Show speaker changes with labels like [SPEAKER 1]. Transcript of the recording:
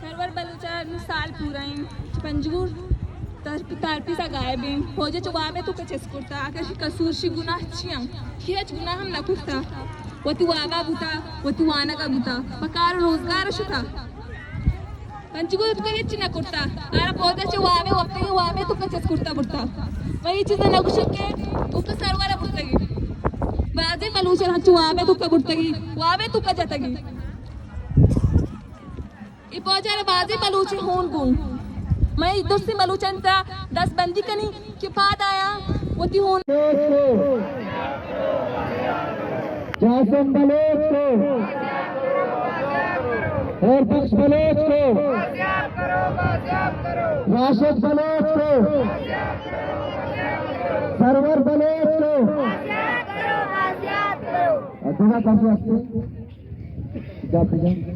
[SPEAKER 1] server बलूचा साल पुराईन पंजगूर तारपीसा गायबीन होजे चुवामे तू कचेस कुर्ता आकाशी कसूरशी गुनाह चियांग हियच गुनाह हम ना कुर्ता वती वागा बुता वती वाना का बुता पकार रोजगार शुता पंजगूर तू कहीं ना कुर्ता आरा पौधे चुवामे वक्ते वामे तू कचेस कुर्ता बुर्ता वही चीज़ें लगुशक के उसका सर्वर बुर्तगी बाजे बलूचा हाँ चुवामे तू का बुर्तगी वामे तू का जतगी इपोजार बाजे बलूचे होन गुं मैं इधर से बलूचन था 10 बंदी कनी के बाद आया वो ती होन
[SPEAKER 2] जासम बलोच को और बख्श बलोच को राशिद बलोच को सरवर बलोच को अधूरा काफी